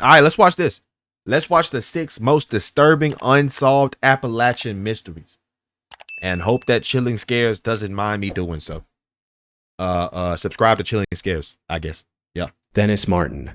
All right, let's watch this. Let's watch the 6 most disturbing unsolved Appalachian mysteries, and hope that Chilling Scares doesn't mind me doing so. Subscribe to Chilling Scares, I guess. Yeah. Dennis Martin.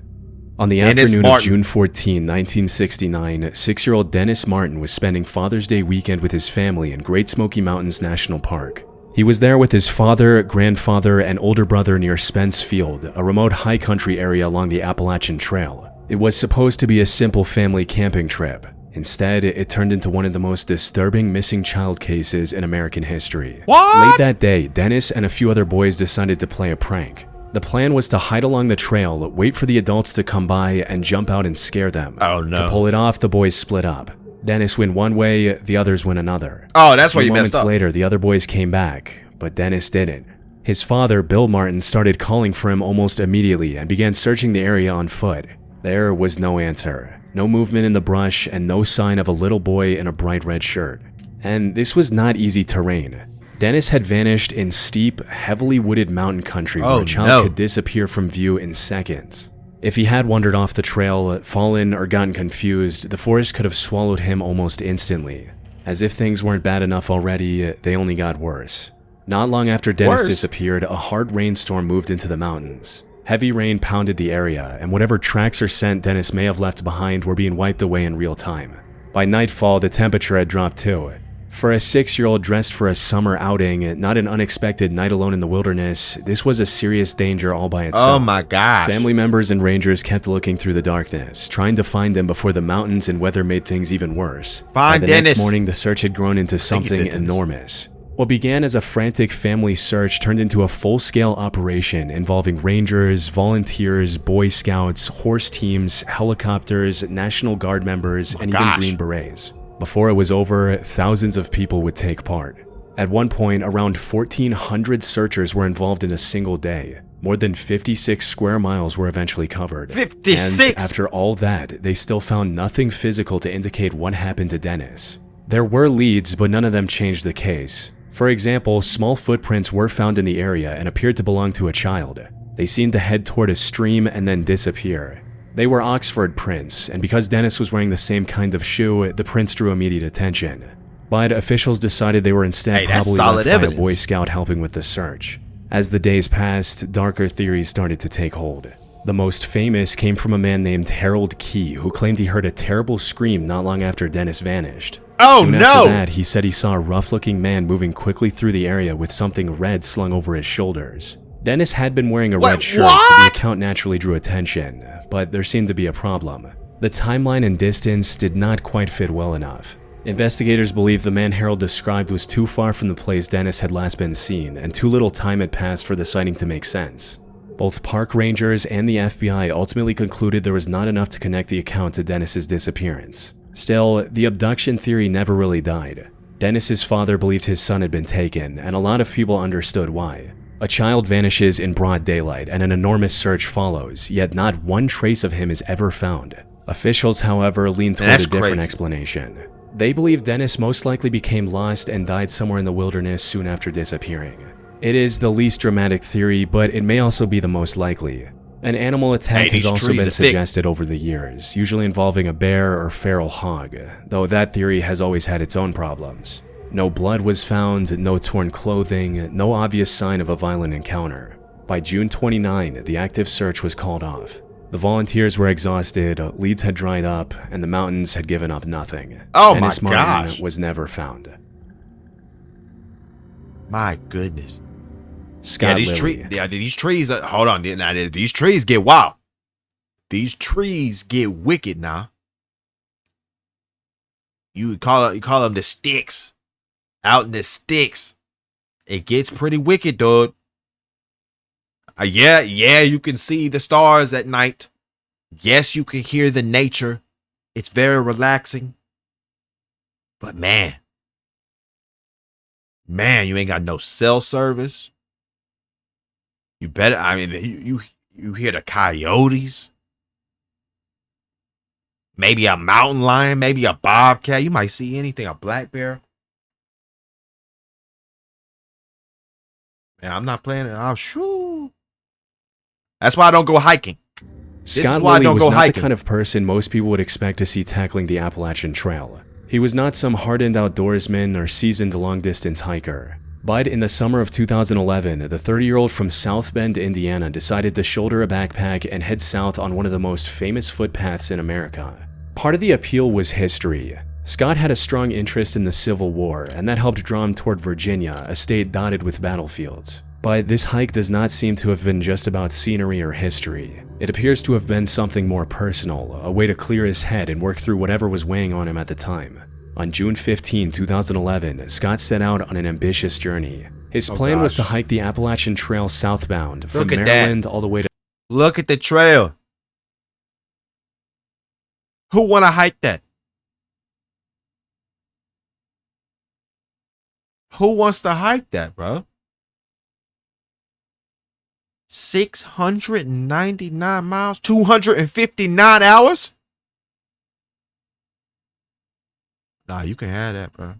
On the Dennis afternoon Martin. of June 14, 1969, 6-year-old Dennis Martin was spending Father's Day weekend with his family in Great Smoky Mountains National Park. He was there with his father, grandfather, and older brother near Spence Field, a remote high country area along the Appalachian Trail. It was supposed to be a simple family camping trip. Instead, it turned into one of the most disturbing missing child cases in American history. What? Late that day, Dennis and a few other boys decided to play a prank. The plan was to hide along the trail, wait for the adults to come by, and jump out and scare them. Oh no. To pull it off, the boys split up. Dennis went one way, the others went another. Oh, that's why you messed Moments up. later, the other boys came back, but Dennis didn't. His father, Bill Martin, started calling for him almost immediately and began searching the area on foot. There was no answer. No movement in the brush, and no sign of a little boy in a bright red shirt. And this was not easy terrain. Dennis had vanished in steep, heavily wooded mountain country where a child could disappear from view in seconds. If he had wandered off the trail, fallen, or gotten confused, the forest could have swallowed him almost instantly. As if things weren't bad enough already, they only got worse. Not long after Dennis disappeared, a hard rainstorm moved into the mountains. Heavy rain pounded the area, and whatever tracks or scent Dennis may have left behind were being wiped away in real time. By nightfall, the temperature had dropped too. For a 6-year-old dressed for a summer outing, not an unexpected night alone in the wilderness, this was a serious danger all by itself. Oh my gosh. Family members and rangers kept looking through the darkness, trying to find them before the mountains and weather made things even worse. Find By the Dennis. next morning, the search had grown into something enormous. What began as a frantic family search turned into a full-scale operation involving rangers, volunteers, Boy Scouts, horse teams, helicopters, National Guard members, and even Green Berets. Before it was over, thousands of people would take part. At one point, around 1,400 searchers were involved in a single day. More than 56 square miles were eventually covered. 56? And after all that, they still found nothing physical to indicate what happened to Dennis. There were leads, but none of them changed the case. For example, small footprints were found in the area and appeared to belong to a child. They seemed to head toward a stream and then disappear. They were Oxford prints, and because Dennis was wearing the same kind of shoe, the prints drew immediate attention. But officials decided they were instead probably left by a Boy Scout helping with the search. As the days passed, darker theories started to take hold. The most famous came from a man named Harold Key, who claimed he heard a terrible scream not long after Dennis vanished. Oh Soon no! After that, he said he saw a rough-looking man moving quickly through the area with something red slung over his shoulders. Dennis had been wearing a red shirt, so the account naturally drew attention, but there seemed to be a problem. The timeline and distance did not quite fit well enough. Investigators believe the man Harold described was too far from the place Dennis had last been seen, and too little time had passed for the sighting to make sense. Both park rangers and the FBI ultimately concluded there was not enough to connect the account to Dennis's disappearance. Still, the abduction theory never really died. Dennis's father believed his son had been taken, and a lot of people understood why. A child vanishes in broad daylight, and an enormous search follows, yet not one trace of him is ever found. Officials, however, lean toward a different explanation. They believe Dennis most likely became lost and died somewhere in the wilderness soon after disappearing. It is the least dramatic theory, but it may also be the most likely. An animal attack has also been suggested over the years, usually involving a bear or feral hog, though that theory has always had its own problems. No blood was found, no torn clothing, no obvious sign of a violent encounter. By June 29, the active search was called off. The volunteers were exhausted, leads had dried up, and the mountains had given up nothing. Oh Dennis my Martin gosh! was never found. My goodness. Scott these trees. Hold on. These trees get wild. These trees get wicked now. You call them the sticks. Out in the sticks. It gets pretty wicked, dude. Yeah, you can see the stars at night. Yes, you can hear the nature. It's very relaxing. But man, you ain't got no cell service. You better, you hear the coyotes. Maybe a mountain lion, maybe a bobcat. You might see anything, a black bear. Man, I'm not playing it. Oh, shoo. That's why I don't go hiking. Scott why I Lilly don't was go not hiking. the kind of person most people would expect to see tackling the Appalachian Trail. He was not some hardened outdoorsman or seasoned long-distance hiker. But in the summer of 2011, the 30-year-old from South Bend, Indiana decided to shoulder a backpack and head south on one of the most famous footpaths in America. Part of the appeal was history. Scott had a strong interest in the Civil War, and that helped draw him toward Virginia, a state dotted with battlefields. But this hike does not seem to have been just about scenery or history. It appears to have been something more personal, a way to clear his head and work through whatever was weighing on him at the time. On June 15, 2011, Scott set out on an ambitious journey. His plan was to hike the Appalachian Trail southbound from Maryland all the way to... Look at the trail. Who want to hike that? Who wants to hike that, bro? 699 miles, 259 hours? Nah, you can have that, bro.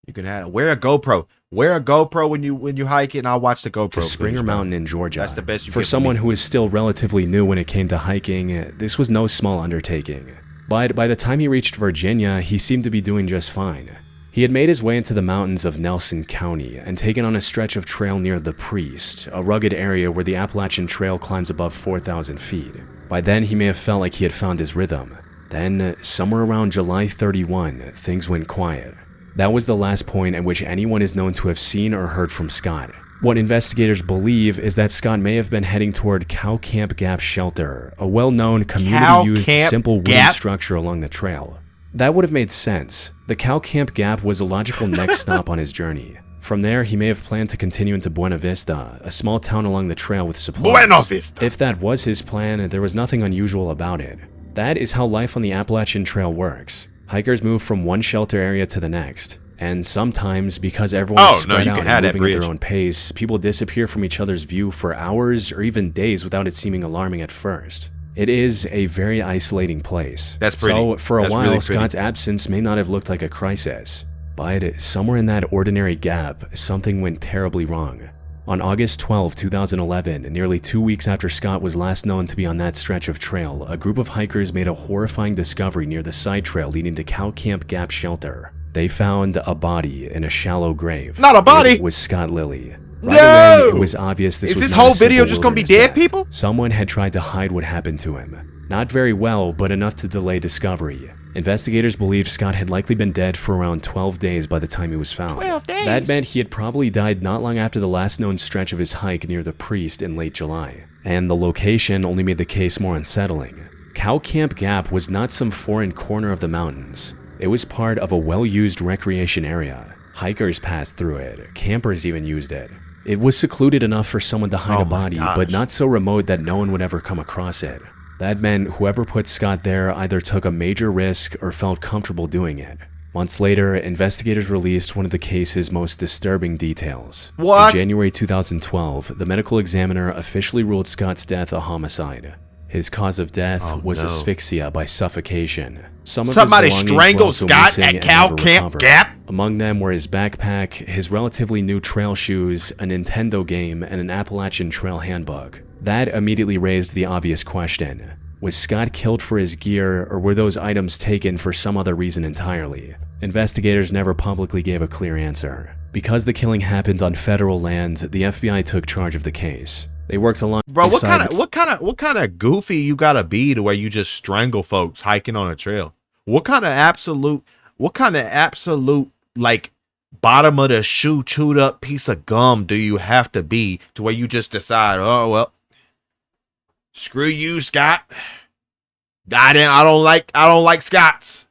You can have it. Wear a GoPro. Wear a GoPro when you hike it, and I'll watch the GoPro. Springer Mountain in Georgia. That's the best you For get someone who is still relatively new when it came to hiking, this was no small undertaking. But by the time he reached Virginia, he seemed to be doing just fine. He had made his way into the mountains of Nelson County and taken on a stretch of trail near the Priest, a rugged area where the Appalachian Trail climbs above 4,000 feet. By then, he may have felt like he had found his rhythm. Then, somewhere around July 31, things went quiet. That was the last point at which anyone is known to have seen or heard from Scott. What investigators believe is that Scott may have been heading toward Cow Camp Gap Shelter, a well-known community-used simple wooden structure along the trail. That would have made sense. The Cow Camp Gap was a logical next stop on his journey. From there, he may have planned to continue into Buena Vista, a small town along the trail with supplies. Buena Vista! If that was his plan, there was nothing unusual about it. That is how life on the Appalachian Trail works. Hikers move from one shelter area to the next. And sometimes, because everyone is spread out and moving at their own pace, people disappear from each other's view for hours or even days without it seeming alarming at first. It is a very isolating place. That's pretty. So, for a while, really Scott's absence may not have looked like a crisis. But somewhere in that ordinary gap, something went terribly wrong. On August 12, 2011, nearly 2 weeks after Scott was last known to be on that stretch of trail, a group of hikers made a horrifying discovery near the side trail leading to Cow Camp Gap Shelter. They found a body in a shallow grave. Not a body! It was Scott Lilly. Right No! away, it was obvious this Is was this not whole a simple video just gonna be wilderness dead death. people? Someone had tried to hide what happened to him. Not very well, but enough to delay discovery. Investigators believed Scott had likely been dead for around 12 days by the time he was found. 12 days? That meant he had probably died not long after the last known stretch of his hike near the Priest in late July. And the location only made the case more unsettling. Cow Camp Gap was not some foreign corner of the mountains. It was part of a well-used recreation area. Hikers passed through it. Campers even used it. It was secluded enough for someone to hide a body, but not so remote that no one would ever come across it. That meant whoever put Scott there either took a major risk or felt comfortable doing it. Months later, investigators released one of the case's most disturbing details. What? In January 2012, the medical examiner officially ruled Scott's death a homicide. His cause of death was asphyxia by suffocation. Somebody strangled Scott at Cow Camp Gap? Among them were his backpack, his relatively new trail shoes, a Nintendo game, and an Appalachian Trail handbook. That immediately raised the obvious question. Was Scott killed for his gear, or were those items taken for some other reason entirely? Investigators never publicly gave a clear answer. Because the killing happened on federal land, the FBI took charge of the case. They worked alongside... Bro, what kind of goofy you gotta be to where you just strangle folks hiking on a trail? What kind of absolute like bottom of the shoe chewed up piece of gum do you have to be to where you just decide, oh well, screw you, Scott. I don't like Scots.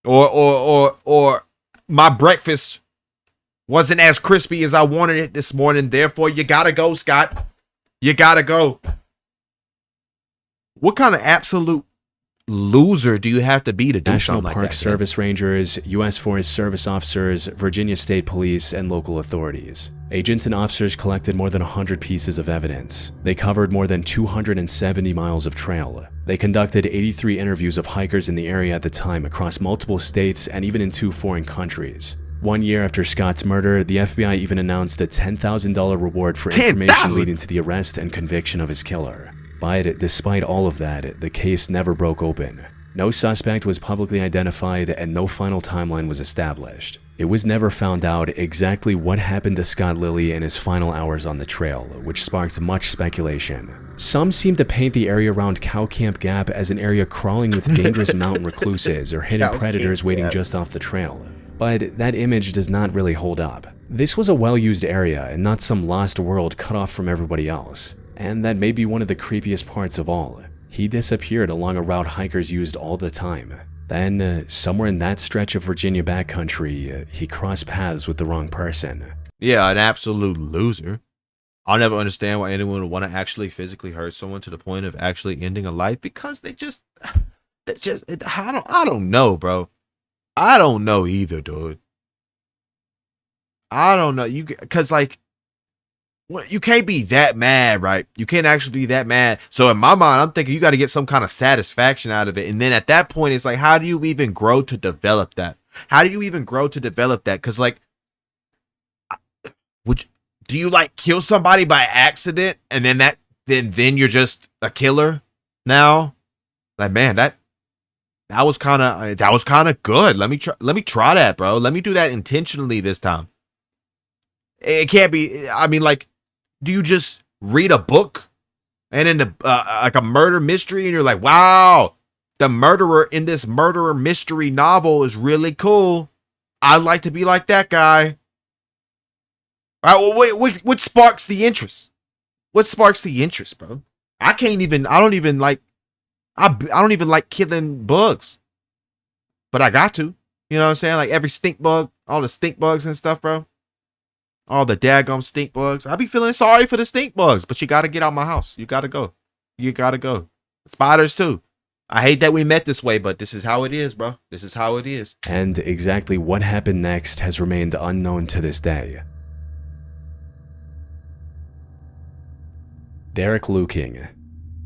Or my breakfast wasn't as crispy as I wanted it this morning, therefore you gotta go, Scott. You gotta go. What kind of absolute loser do you have to be to do National something like that? Park Service Rangers, U.S. Forest Service officers, Virginia State Police, and local authorities. Agents and officers collected more than 100 pieces of evidence. They covered more than 270 miles of trail. They conducted 83 interviews of hikers in the area at the time across multiple states and even in 2 foreign countries. 1 year after Scott's murder, the FBI even announced a $10,000 reward for information leading to the arrest and conviction of his killer. But despite all of that, the case never broke open. No suspect was publicly identified and no final timeline was established. It was never found out exactly what happened to Scott Lilly in his final hours on the trail, which sparked much speculation. Some seem to paint the area around Cow Camp Gap as an area crawling with dangerous mountain recluses or hidden predators waiting just off the trail. But that image does not really hold up. This was a well-used area and not some lost world cut off from everybody else. And that may be one of the creepiest parts of all. He disappeared along a route hikers used all the time. Then, somewhere in that stretch of Virginia backcountry, he crossed paths with the wrong person. Yeah, an absolute loser. I'll never understand why anyone would want to actually physically hurt someone to the point of actually ending a life, because I don't know, bro. I don't know either, dude. I don't know. Because like, you can't be that mad, right? You can't actually be that mad. So in my mind, I'm thinking you got to get some kind of satisfaction out of it. And then at that point, it's like, how do you even grow to develop that? How do you even grow to develop that? Because like, do you like kill somebody by accident and then you're just a killer now? Like, man, that was kind of good. Let me try that, bro. Let me do that intentionally this time. It can't be. I mean, like, do you just read a book and in the like a murder mystery and you're like, wow, the murderer in this murderer mystery novel is really cool. I'd like to be like that guy. All right, well, wait, what sparks the interest? What sparks the interest, bro? I don't even like killing bugs. But I got to. You know what I'm saying? Like every stink bug, all the stink bugs and stuff, bro. All the daggum stink bugs. I be feeling sorry for the stink bugs, but you got to get out my house. You got to go. You got to go. Spiders too. I hate that we met this way, but this is how it is, bro. This is how it is. And exactly what happened next has remained unknown to this day. Derek Luking.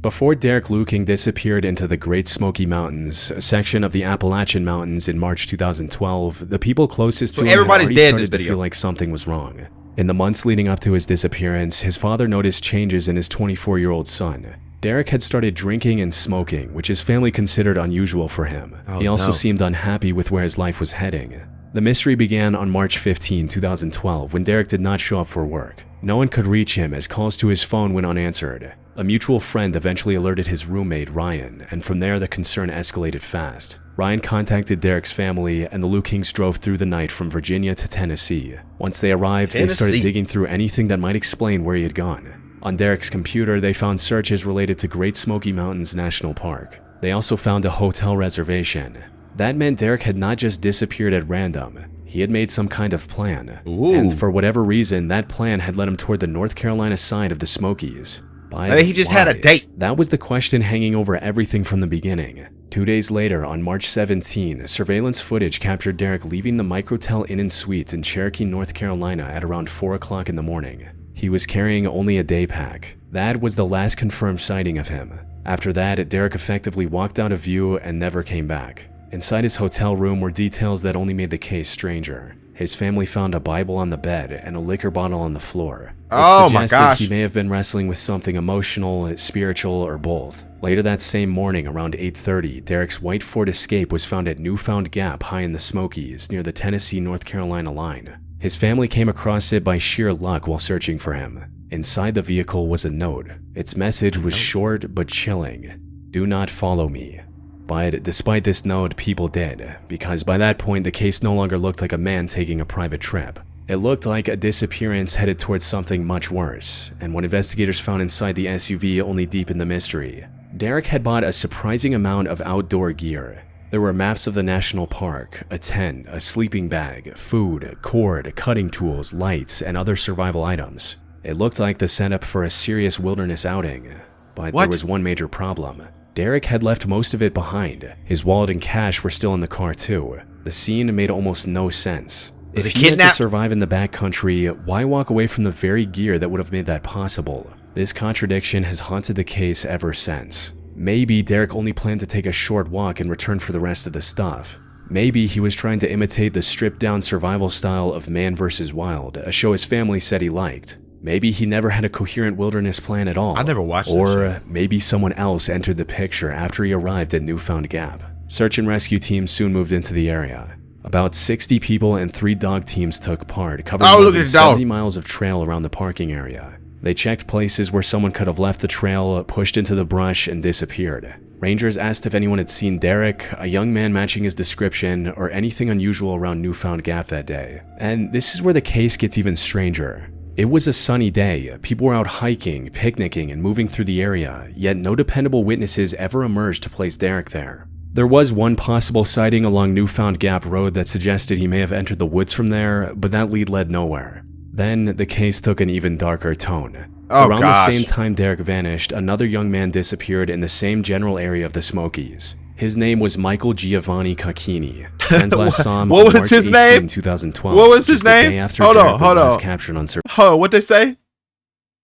Before Derek Luking disappeared into the Great Smoky Mountains, a section of the Appalachian Mountains in March 2012, the people closest to him had already started to feel like something was wrong. In the months leading up to his disappearance, his father noticed changes in his 24-year-old son. Derek had started drinking and smoking, which his family considered unusual for him. He also seemed unhappy with where his life was heading. The mystery began on March 15, 2012, when Derek did not show up for work. No one could reach him as calls to his phone went unanswered. A mutual friend eventually alerted his roommate, Ryan, and from there the concern escalated fast. Ryan contacted Derek's family, and the Lukings drove through the night from Virginia to Tennessee. Once they arrived, they started digging through anything that might explain where he had gone. On Derek's computer, they found searches related to Great Smoky Mountains National Park. They also found a hotel reservation. That meant Derek had not just disappeared at random. He had made some kind of plan. And for whatever reason, that plan had led him toward the North Carolina side of the Smokies. He just had a date. That was the question hanging over everything from the beginning. 2 days later, on March 17, surveillance footage captured Derek leaving the Microtel Inn and Suites in Cherokee, North Carolina at around 4 o'clock in the morning. He was carrying only a day pack. That was the last confirmed sighting of him. After that, Derek effectively walked out of view and never came back. Inside his hotel room were details that only made the case stranger. His family found a Bible on the bed and a liquor bottle on the floor. It suggested he may have been wrestling with something emotional, spiritual, or both. Later that same morning, around 8:30, Derek's white Ford Escape was found at Newfound Gap high in the Smokies, near the Tennessee-North Carolina line. His family came across it by sheer luck while searching for him. Inside the vehicle was a note. Its message was short but chilling. "Do not follow me." But despite this note, people did, because by that point the case no longer looked like a man taking a private trip. It looked like a disappearance headed towards something much worse, and what investigators found inside the SUV only deepened the mystery. Derek had bought a surprising amount of outdoor gear. There were maps of the national park, a tent, a sleeping bag, food, cord, cutting tools, lights, and other survival items. It looked like the setup for a serious wilderness outing, but there was one major problem. Derek had left most of it behind. His wallet and cash were still in the car too. The scene made almost no sense. If he had to survive in the backcountry, why walk away from the very gear that would have made that possible? This contradiction has haunted the case ever since. Maybe Derek only planned to take a short walk and return for the rest of the stuff. Maybe he was trying to imitate the stripped-down survival style of Man vs. Wild, a show his family said he liked. Maybe he never had a coherent wilderness plan at all. I never watched that Or shit. maybe someone else entered the picture after he arrived at Newfound Gap. Search and rescue teams soon moved into the area. About 60 people and 3 dog teams took part, covering more look than at the dog. 70 miles of trail around the parking area. They checked places where someone could have left the trail, pushed into the brush, and disappeared. Rangers asked if anyone had seen Derek, a young man matching his description, or anything unusual around Newfound Gap that day. And this is where the case gets even stranger. It was a sunny day, people were out hiking, picnicking, and moving through the area, yet no dependable witnesses ever emerged to place Derek there. There was one possible sighting along Newfound Gap Road that suggested he may have entered the woods from there, but that lead led nowhere. Then, the case took an even darker tone. Around the same time Derek vanished, another young man disappeared in the same general area of the Smokies. His name was Michael Giovanni Cacchini. Friends last saw him on March 18, 2012. What was his name? Day after hold on. Captured on hold on, what they say?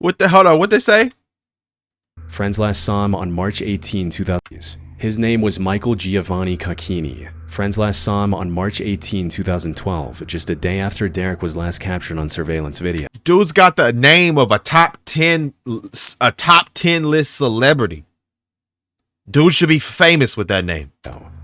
Hold on, what they say? Friends last saw him on March 18, 2000. His name was Michael Giovanni Cacchini. Friends last saw him on March 18, 2012, just a day after Derek was last captured on surveillance video. Dude's got the name of a top 10 list celebrity. Dude should be famous with that name.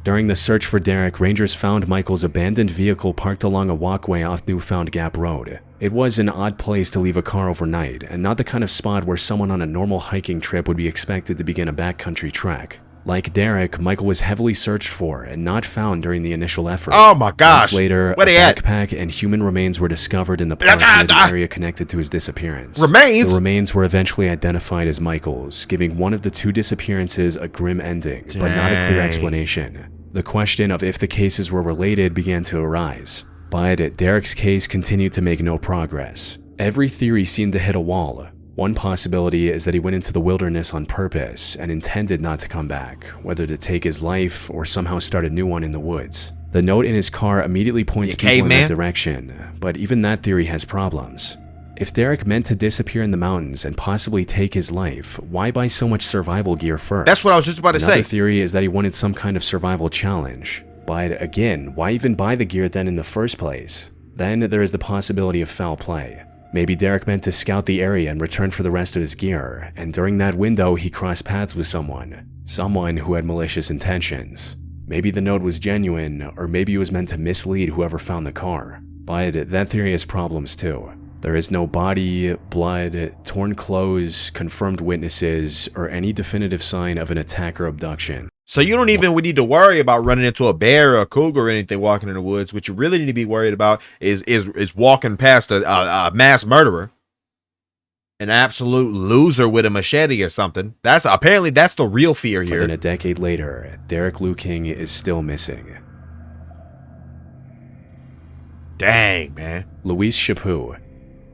During the search for Derek, Rangers found Michael's abandoned vehicle parked along a walkway off Newfound Gap Road. It was an odd place to leave a car overnight, and not the kind of spot where someone on a normal hiking trip would be expected to begin a backcountry trek. Like Derek, Michael was heavily searched for and not found during the initial effort. Oh my gosh. Months later, a backpack and human remains were discovered in the park near the area connected to his disappearance. Remains? The remains were eventually identified as Michael's, giving one of the 2 disappearances a grim ending, but not a clear explanation. The question of if the cases were related began to arise, but Derek's case continued to make no progress. Every theory seemed to hit a wall. One possibility is that he went into the wilderness on purpose and intended not to come back, whether to take his life or somehow start a new one in the woods. The note in his car immediately points people in that direction, but even that theory has problems. If Derek meant to disappear in the mountains and possibly take his life, why buy so much survival gear first? That's what I was just about to say. Another theory is that he wanted some kind of survival challenge. But again, why even buy the gear then in the first place? Then there is the possibility of foul play. Maybe Derek meant to scout the area and return for the rest of his gear, and during that window he crossed paths with someone who had malicious intentions. Maybe the note was genuine, or maybe it was meant to mislead whoever found the car. But that theory has problems too. There is no body, blood, torn clothes, confirmed witnesses, or any definitive sign of an attack or abduction. So you don't even need to worry about running into a bear or a cougar or anything walking in the woods. What you really need to be worried about is walking past a mass murderer, an absolute loser with a machete or something. That's the real fear here. More than a decade later, Derek Liu King is still missing. Dang, man. Louise Chaput.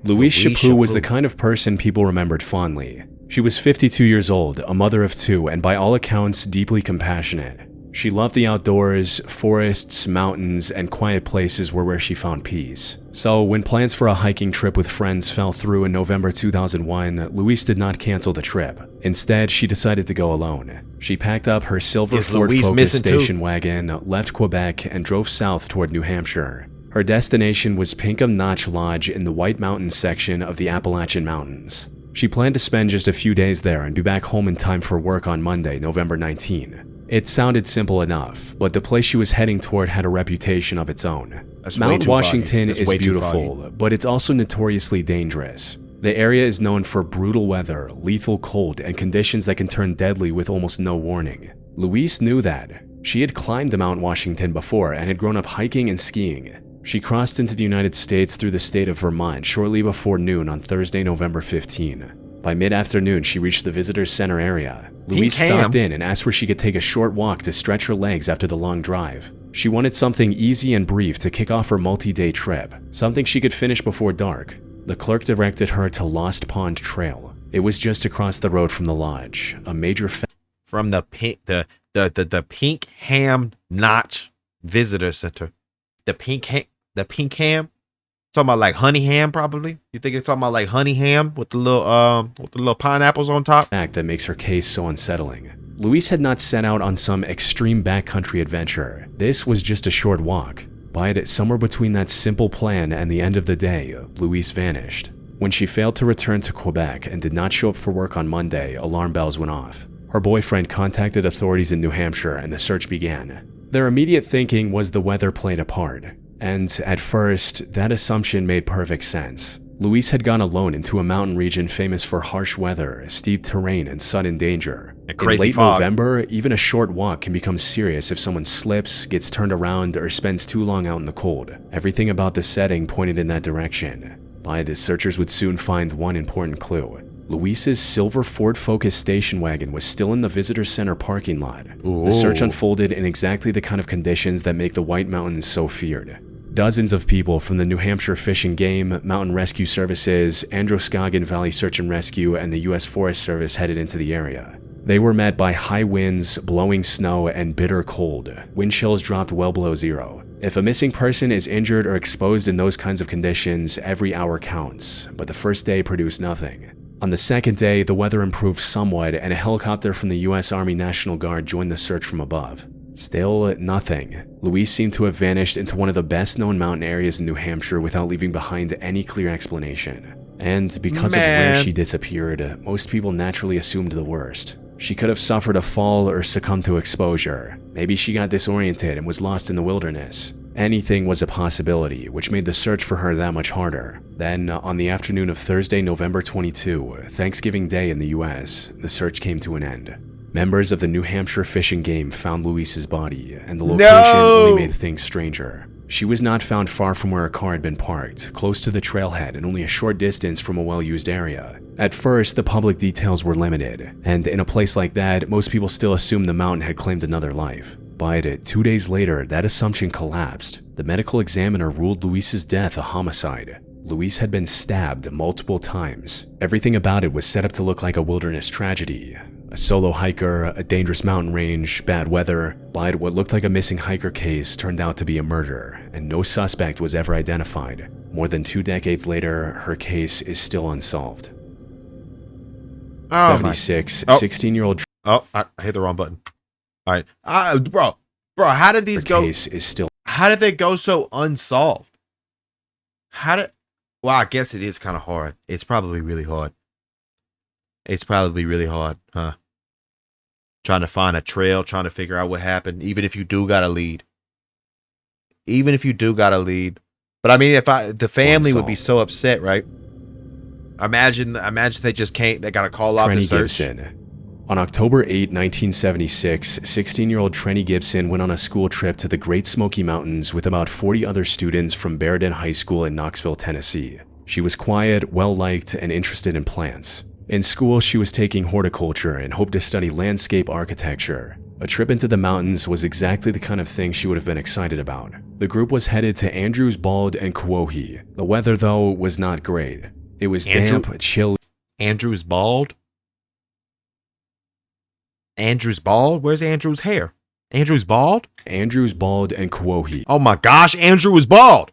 Louise Chaput was the kind of person people remembered fondly. She was 52 years old, a mother of 2, and by all accounts, deeply compassionate. She loved the outdoors, forests, mountains, and quiet places were where she found peace. So, when plans for a hiking trip with friends fell through in November 2001, Louise did not cancel the trip. Instead, she decided to go alone. She packed up her silver Ford Focus station wagon, left Quebec, and drove south toward New Hampshire. Her destination was Pinkham Notch Lodge in the White Mountains section of the Appalachian Mountains. She planned to spend just a few days there and be back home in time for work on Monday, November 19. It sounded simple enough, but the place she was heading toward had a reputation of its own. Mount Washington is beautiful, but it's also notoriously dangerous. The area is known for brutal weather, lethal cold, and conditions that can turn deadly with almost no warning. Louise knew that. She had climbed Mount Washington before and had grown up hiking and skiing. She crossed into the United States through the state of Vermont shortly before noon on Thursday, November 15. By mid-afternoon, she reached the visitor's center area. Louise stopped in and asked where she could take a short walk to stretch her legs after the long drive. She wanted something easy and brief to kick off her multi-day trip, something she could finish before dark. The clerk directed her to Lost Pond Trail. It was just across the road from the lodge, a major from the Pinkham Notch Visitor Center. The Pinkham? Talking about like honey ham, probably. You think it's talking about like honey ham with the little pineapples on top? Fact that makes her case so unsettling. Louise had not set out on some extreme backcountry adventure. This was just a short walk. But somewhere between that simple plan and the end of the day, Louise vanished. When she failed to return to Quebec and did not show up for work on Monday, alarm bells went off. Her boyfriend contacted authorities in New Hampshire and the search began. Their immediate thinking was the weather played a part, and at first, that assumption made perfect sense. Louise had gone alone into a mountain region famous for harsh weather, steep terrain, and sudden danger. In late November, even a short walk can become serious if someone slips, gets turned around, or spends too long out in the cold. Everything about the setting pointed in that direction. But searchers would soon find one important clue. Louise's silver Ford Focus station wagon was still in the visitor center parking lot. Ooh. The search unfolded in exactly the kind of conditions that make the White Mountains so feared. Dozens of people from the New Hampshire Fish and Game, Mountain Rescue Services, Androscoggin Valley Search and Rescue, and the U.S. Forest Service headed into the area. They were met by high winds, blowing snow, and bitter cold. Wind chills dropped well below zero. If a missing person is injured or exposed in those kinds of conditions, every hour counts, but the first day produced nothing. On the second day, the weather improved somewhat, and a helicopter from the U.S. Army National Guard joined the search from above. Still nothing. Louise seemed to have vanished into one of the best-known mountain areas in New Hampshire without leaving behind any clear explanation. And because of where she disappeared, most people naturally assumed the worst. She could have suffered a fall or succumbed to exposure. Maybe she got disoriented and was lost in the wilderness. Anything was a possibility, which made the search for her that much harder. Then, on the afternoon of Thursday, November 22, Thanksgiving Day in the US, the search came to an end. Members of the New Hampshire Fish and Game found Louise's body, and the location only made things stranger. She was not found far from where a car had been parked, close to the trailhead and only a short distance from a well-used area. At first, the public details were limited, and in a place like that, most people still assumed the mountain had claimed another life. But 2 days later, that assumption collapsed. The medical examiner ruled Louise's death a homicide. Louise had been stabbed multiple times. Everything about it was set up to look like a wilderness tragedy. A solo hiker, a dangerous mountain range, bad weather, but what looked like a missing hiker case turned out to be a murder, and no suspect was ever identified. More than 2 decades later, her case is still unsolved. 76, 16-year-old... Oh, I hit the wrong button. All right, bro, how did these go? Case is still. How did they go so unsolved? Well, I guess it is kind of hard. It's probably really hard. Huh? Trying to find a trail, trying to figure out what happened, even if you do got a lead. But I mean, the family would be so upset, right? Imagine they just can't. They got to call off the search. Gibson. On October 8, 1976, 16-year-old Trenny Gibson went on a school trip to the Great Smoky Mountains with about 40 other students from Barrett High School in Knoxville, Tennessee. She was quiet, well-liked, and interested in plants. In school, she was taking horticulture and hoped to study landscape architecture. A trip into the mountains was exactly the kind of thing she would have been excited about. The group was headed to Andrews Bald and Quohee. The weather, though, was not great. It was damp, chilly. Andrews Bald? Andrews Bald? Where's Andrew's hair? Andrew's bald? Andrews Bald and Quohee. Oh my gosh, Andrew was bald!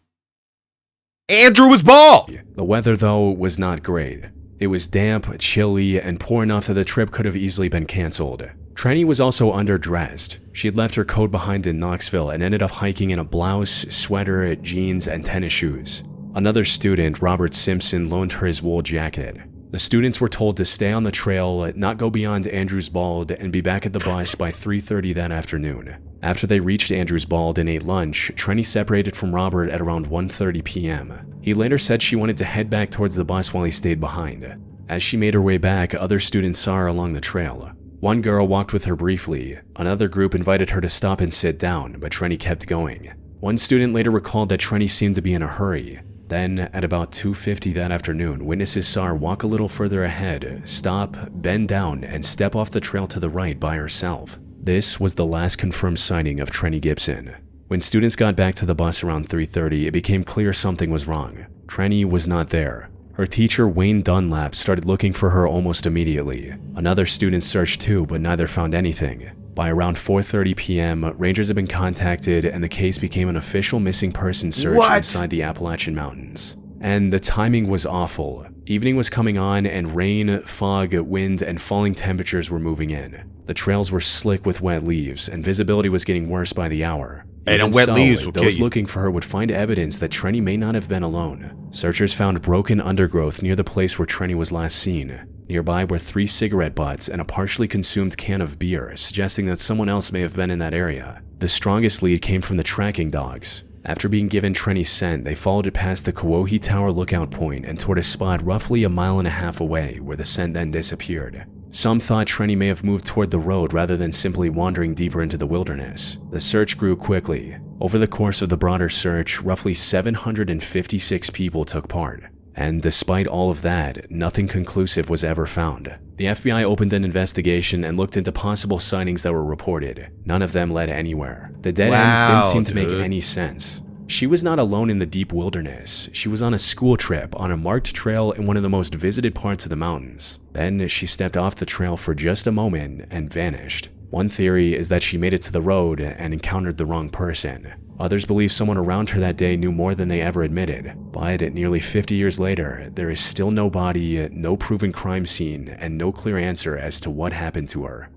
Andrew was bald! The weather, though, was not great. It was damp, chilly, and poor enough that the trip could have easily been canceled. Trenny was also underdressed. She had left her coat behind in Knoxville and ended up hiking in a blouse, sweater, jeans, and tennis shoes. Another student, Robert Simpson, loaned her his wool jacket. The students were told to stay on the trail, not go beyond Andrews Bald, and be back at the bus by 3:30 that afternoon. After they reached Andrews Bald and ate lunch, Trenny separated from Robert at around 1:30 p.m. He later said she wanted to head back towards the bus while he stayed behind. As she made her way back, other students saw her along the trail. One girl walked with her briefly. Another group invited her to stop and sit down, but Trenny kept going. One student later recalled that Trenny seemed to be in a hurry. Then, at about 2:50 that afternoon, witnesses saw her walk a little further ahead, stop, bend down, and step off the trail to the right by herself. This was the last confirmed sighting of Trenny Gibson. When students got back to the bus around 3:30, it became clear something was wrong. Trenny was not there. Her teacher, Wayne Dunlap, started looking for her almost immediately. Another student searched too, but neither found anything. By around 4:30 p.m., rangers had been contacted and the case became an official missing person search inside the Appalachian Mountains. And the timing was awful. Evening was coming on and rain, fog, wind, and falling temperatures were moving in. The trails were slick with wet leaves and visibility was getting worse by the hour. And Even wet so, leaves will kill those you. looking for her would find evidence that Trenny may not have been alone. Searchers found broken undergrowth near the place where Trenny was last seen. Nearby were 3 cigarette butts and a partially consumed can of beer, suggesting that someone else may have been in that area. The strongest lead came from the tracking dogs. After being given Trenny's scent, they followed it past the Kawohi Tower lookout point and toward a spot roughly a mile and a half away, where the scent then disappeared. Some thought Trenny may have moved toward the road rather than simply wandering deeper into the wilderness. The search grew quickly. Over the course of the broader search, roughly 756 people took part. And despite all of that, nothing conclusive was ever found. The FBI opened an investigation and looked into possible sightings that were reported. None of them led anywhere. The dead ends didn't seem to make any sense. She was not alone in the deep wilderness. She was on a school trip on a marked trail in one of the most visited parts of the mountains. Then she stepped off the trail for just a moment and vanished. One theory is that she made it to the road and encountered the wrong person. Others believe someone around her that day knew more than they ever admitted. But nearly 50 years later, there is still no body, no proven crime scene, and no clear answer as to what happened to her.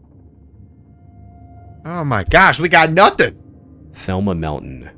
Oh my gosh, we got nothing. Thelma Melton.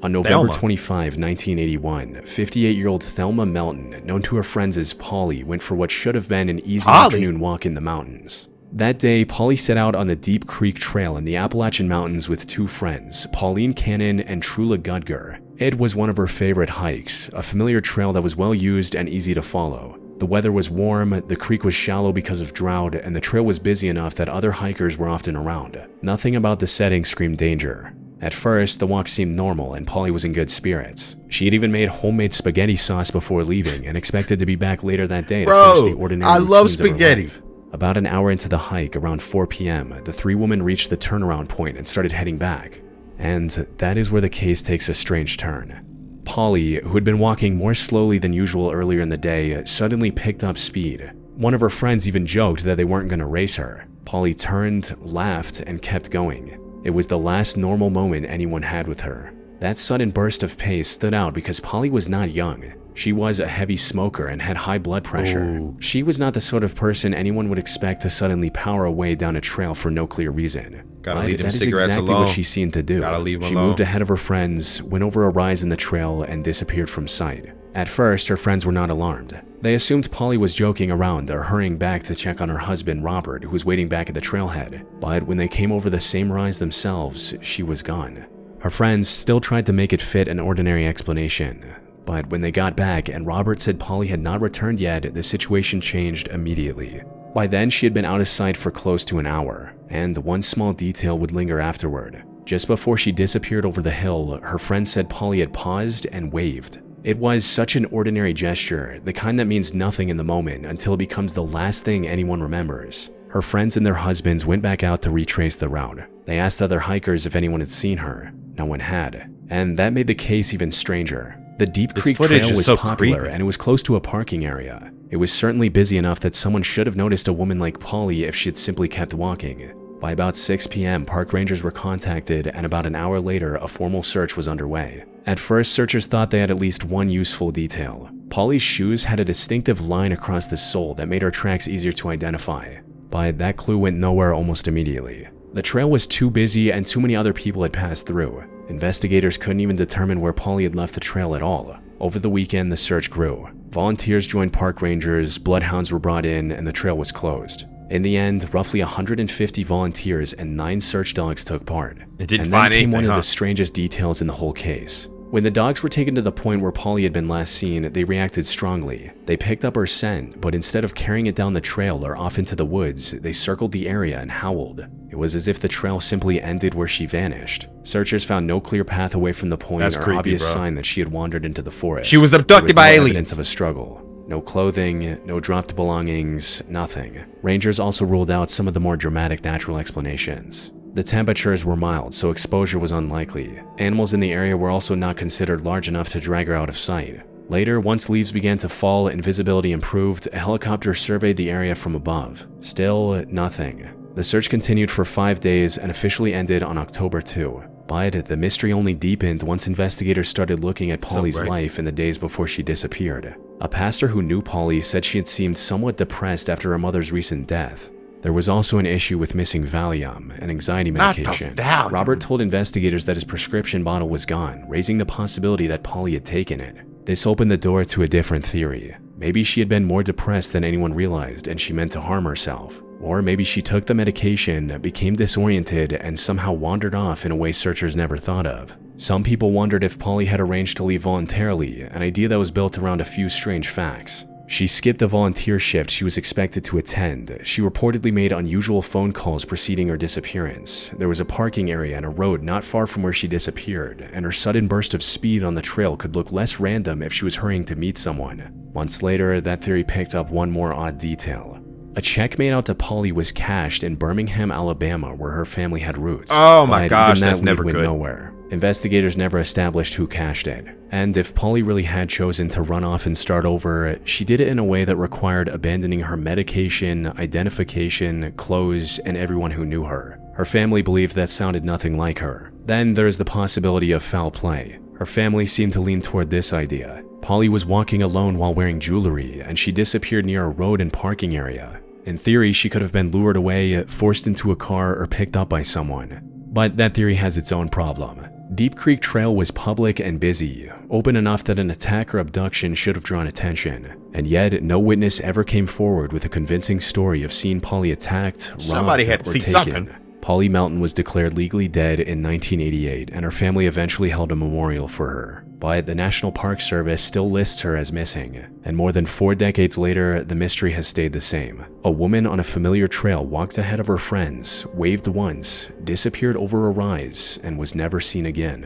On November 25, 1981, 58-year-old Thelma Melton, known to her friends as Polly, went for what should have been an easy afternoon walk in the mountains. That day, Polly set out on the Deep Creek Trail in the Appalachian Mountains with 2 friends, Pauline Cannon and Trula Gudger. It was one of her favorite hikes, a familiar trail that was well used and easy to follow. The weather was warm, the creek was shallow because of drought, and the trail was busy enough that other hikers were often around. Nothing about the setting screamed danger. At first, the walk seemed normal and Polly was in good spirits. She had even made homemade spaghetti sauce before leaving and expected to be back later that day to finish the ordinary routines of her life. About an hour into the hike, around 4 p.m., the 3 women reached the turnaround point and started heading back. And that is where the case takes a strange turn. Polly, who had been walking more slowly than usual earlier in the day, suddenly picked up speed. One of her friends even joked that they weren't going to race her. Polly turned, laughed, and kept going. It was the last normal moment anyone had with her. That sudden burst of pace stood out because Polly was not young. She was a heavy smoker and had high blood pressure. Ooh. She was not the sort of person anyone would expect to suddenly power away down a trail for no clear reason. Gotta leave them that is cigarettes exactly alone. what she seemed to do. Gotta leave them she alone. moved ahead of her friends, went over a rise in the trail, and disappeared from sight. At first, her friends were not alarmed. They assumed Polly was joking around or hurrying back to check on her husband, Robert, who was waiting back at the trailhead. But when they came over the same rise themselves, she was gone. Her friends still tried to make it fit an ordinary explanation. But when they got back and Robert said Polly had not returned yet, the situation changed immediately. By then, she had been out of sight for close to an hour, and one small detail would linger afterward. Just before she disappeared over the hill, her friend said Polly had paused and waved. It was such an ordinary gesture, the kind that means nothing in the moment until it becomes the last thing anyone remembers. Her friends and their husbands went back out to retrace the route. They asked other hikers if anyone had seen her. No one had. And that made the case even stranger. The Deep Creek Trail was so popular and it was close to a parking area. It was certainly busy enough that someone should have noticed a woman like Polly if she had simply kept walking. By about 6 p.m., park rangers were contacted, and about an hour later, a formal search was underway. At first, searchers thought they had at least one useful detail. Polly's shoes had a distinctive line across the sole that made her tracks easier to identify. But that clue went nowhere almost immediately. The trail was too busy and too many other people had passed through. Investigators couldn't even determine where Polly had left the trail at all. Over the weekend, the search grew. Volunteers joined park rangers, bloodhounds were brought in, and the trail was closed. In the end, roughly 150 volunteers and 9 search dogs took part. It didn't and find then came anything, one of the strangest details in the whole case. When the dogs were taken to the point where Polly had been last seen, they reacted strongly. They picked up her scent, but instead of carrying it down the trail or off into the woods, they circled the area and howled. It was as if the trail simply ended where she vanished. Searchers found no clear path away from the point or obvious sign that she had wandered into the forest. She was abducted by aliens. Evidence of a struggle. No clothing, no dropped belongings, nothing. Rangers also ruled out some of the more dramatic natural explanations. The temperatures were mild, so exposure was unlikely. Animals in the area were also not considered large enough to drag her out of sight. Later, once leaves began to fall and visibility improved, a helicopter surveyed the area from above. Still, nothing. The search continued for 5 days and officially ended on October 2. But the mystery only deepened once investigators started looking at Polly's life in the days before she disappeared. A pastor who knew Polly said she had seemed somewhat depressed after her mother's recent death. There was also an issue with missing Valium, an anxiety medication. Not the Valium. Robert told investigators that his prescription bottle was gone, raising the possibility that Polly had taken it. This opened the door to a different theory. Maybe she had been more depressed than anyone realized and she meant to harm herself. Or maybe she took the medication, became disoriented, and somehow wandered off in a way searchers never thought of. Some people wondered if Polly had arranged to leave voluntarily, an idea that was built around a few strange facts. She skipped a volunteer shift she was expected to attend. She reportedly made unusual phone calls preceding her disappearance. There was a parking area and a road not far from where she disappeared, and her sudden burst of speed on the trail could look less random if she was hurrying to meet someone. Months later, that theory picked up one more odd detail. A check made out to Polly was cashed in Birmingham, Alabama, where her family had roots. Oh my gosh, even that's that never went good. nowhere. Investigators never established who cashed it. And if Polly really had chosen to run off and start over, she did it in a way that required abandoning her medication, identification, clothes, and everyone who knew her. Her family believed that sounded nothing like her. Then there is the possibility of foul play. Her family seemed to lean toward this idea. Polly was walking alone while wearing jewelry, and she disappeared near a road and parking area. In theory, she could have been lured away, forced into a car, or picked up by someone. But that theory has its own problem. Deep Creek Trail was public and busy, open enough that an attack or abduction should have drawn attention. And yet, no witness ever came forward with a convincing story of seeing Polly attacked, robbed, Somebody had to or see taken. something. Polly Melton was declared legally dead in 1988, and her family eventually held a memorial for her. But the National Park Service still lists her as missing, and more than 4 decades later, the mystery has stayed the same. A woman on a familiar trail walked ahead of her friends, waved once, disappeared over a rise, and was never seen again.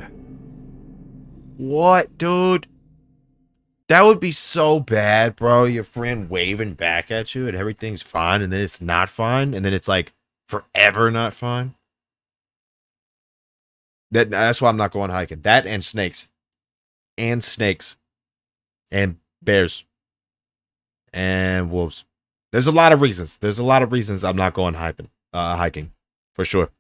What, dude? That would be so bad, bro. Your friend waving back at you and everything's fine, and then it's not fine, and then it's like forever not fine. That's why I'm not going hiking. That and snakes. And snakes. And bears. And wolves. There's a lot of reasons. I'm not going hiking. For sure.